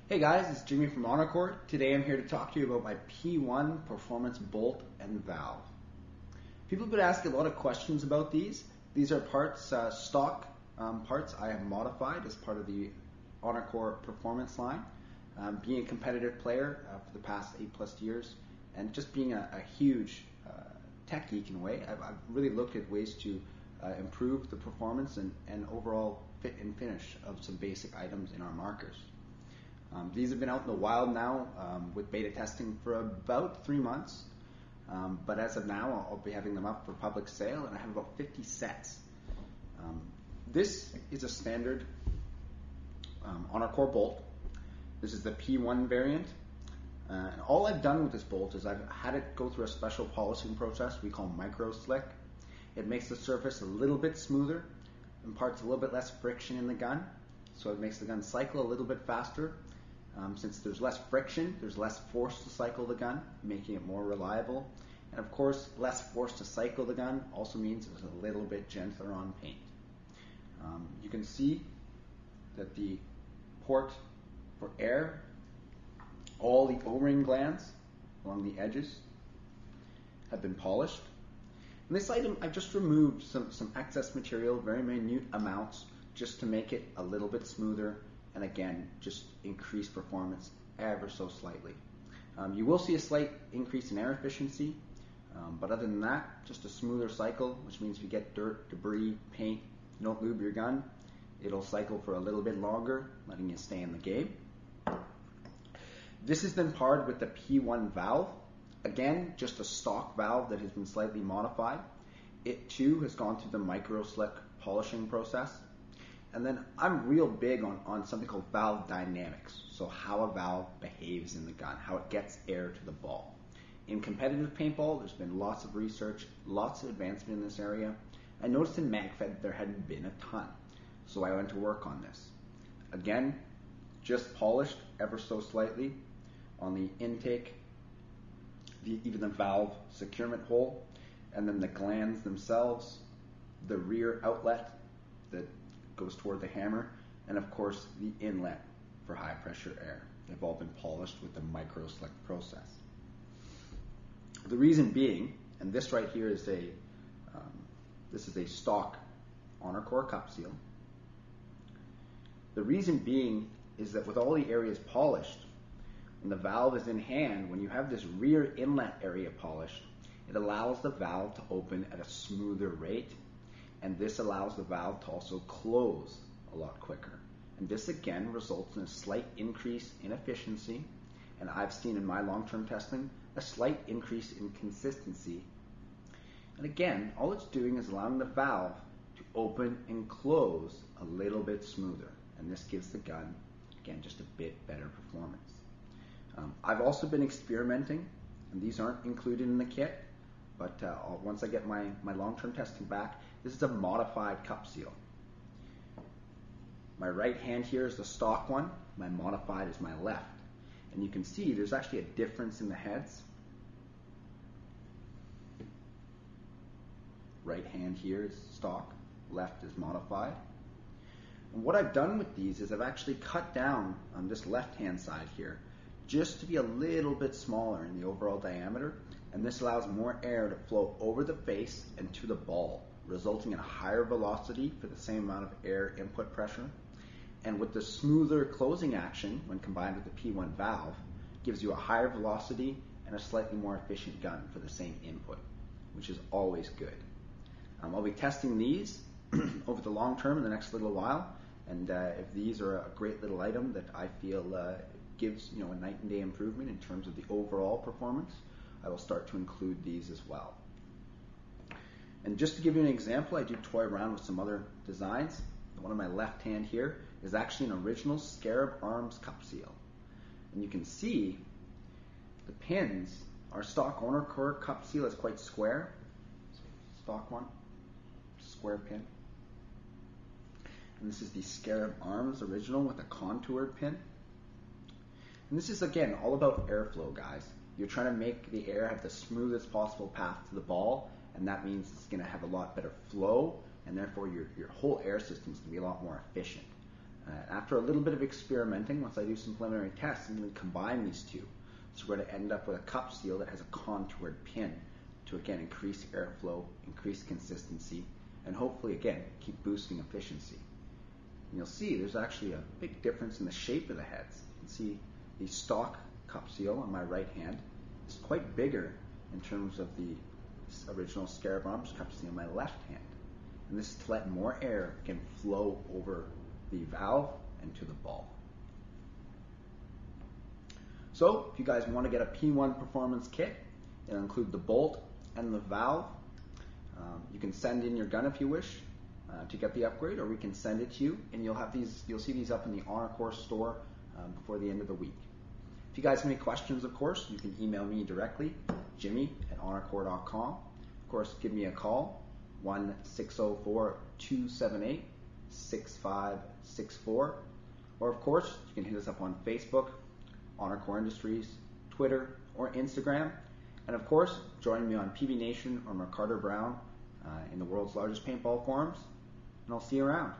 Hey guys, it's Jimmy from HonorCore. Today I'm here to talk to you about my P1 performance bolt and valve. People have been asking a lot of questions about these. These are parts, stock parts I have modified as part of the HonorCore performance line. Being a competitive player for the past 8+ years and just being a huge tech geek in a way, I've really looked at ways to improve the performance and overall fit and finish of some basic items in our markers. These have been out in the wild now with beta testing for about 3 months, but as of now I'll be having them up for public sale, and I have about 50 sets. This is a standard HonorCore bolt. This is the P1 variant, and all I've done with this bolt is I've had it go through a special polishing process we call micro slick. It makes the surface a little bit smoother, imparts a little bit less friction in the gun, so it makes the gun cycle a little bit faster. Since there's less friction, there's less force to cycle the gun, making it more reliable. And of course, less force to cycle the gun also means it's a little bit gentler on paint. You can see that the port for air, all the O-ring glands along the edges have been polished. In this item, I've just removed some excess material, very minute amounts, just to make it a little bit smoother, and again, just increase performance ever so slightly. You will see a slight increase in air efficiency, but other than that, just a smoother cycle, which means if you get dirt, debris, paint, you don't lube your gun, it'll cycle for a little bit longer, letting you stay in the game. This has been paired with the P1 valve. Again, just a stock valve that has been slightly modified. It too has gone through the micro slick polishing process. And then I'm real big on something called valve dynamics, so how a valve behaves in the gun, how it gets air to the ball. In competitive paintball, there's been lots of research, lots of advancement in this area. I noticed in MagFed there hadn't been a ton, so I went to work on this. Again, just polished ever so slightly on the intake, even the valve securement hole, and then the glands themselves, the rear outlet that goes toward the hammer, and of course the inlet for high pressure air. They've all been polished with the micro slick process. The reason being, and this right here is this is a stock HonorCore cup seal. The reason being is that with all the areas polished, when the valve is in hand, when you have this rear inlet area polished, it allows the valve to open at a smoother rate, and this allows the valve to also close a lot quicker. And this again results in a slight increase in efficiency, and I've seen in my long-term testing a slight increase in consistency. And again, all it's doing is allowing the valve to open and close a little bit smoother, and this gives the gun, again, just a bit better performance. I've also been experimenting, and these aren't included in the kit, but once I get my long-term testing back, this is a modified cup seal. My right hand here is the stock one, my modified is my left. And you can see there's actually a difference in the heads. Right hand here is stock, left is modified. And what I've done with these is I've actually cut down on this left-hand side here just to be a little bit smaller in the overall diameter, and this allows more air to flow over the face and to the ball, resulting in a higher velocity for the same amount of air input pressure. And with the smoother closing action, when combined with the P1 valve, gives you a higher velocity and a slightly more efficient gun for the same input, which is always good. I'll be testing these over the long term in the next little while, and if these are a great little item that I feel gives a night and day improvement in terms of the overall performance, I will start to include these as well. And just to give you an example, I do toy around with some other designs. The one on my left hand here is actually an original Scarab Arms cup seal. And you can see the pins, our stock HonorCore cup seal is quite square. Stock one, square pin. And this is the Scarab Arms original with a contoured pin. And this is, again, all about airflow, guys. You're trying to make the air have the smoothest possible path to the ball, and that means it's going to have a lot better flow, and therefore your whole air system is going to be a lot more efficient. After a little bit of experimenting, once I do some preliminary tests, I'm going to combine these two. So we're going to end up with a cup seal that has a contoured pin to, again, increase airflow, increase consistency, and hopefully, again, keep boosting efficiency. And you'll see there's actually a big difference in the shape of the heads. You can see the stock cup seal on my right hand is quite bigger in terms of the original Scarab Arms cup seal on my left hand. And this is to let more air can flow over the valve and to the ball. So if you guys want to get a P1 performance kit, it'll include the bolt and the valve. You can send in your gun if you wish to get the upgrade, or we can send it to you, and you'll see these up in the HonorCore store before the end of the week. If you guys have any questions, of course, you can email me directly, jimmy@honorcore.com. Of course, give me a call, 1-604-278-6564. Or, of course, you can hit us up on Facebook, HonorCore Industries, Twitter, or Instagram. And, of course, join me on PBNation or MCarterBrown in the world's largest paintball forums. And I'll see you around.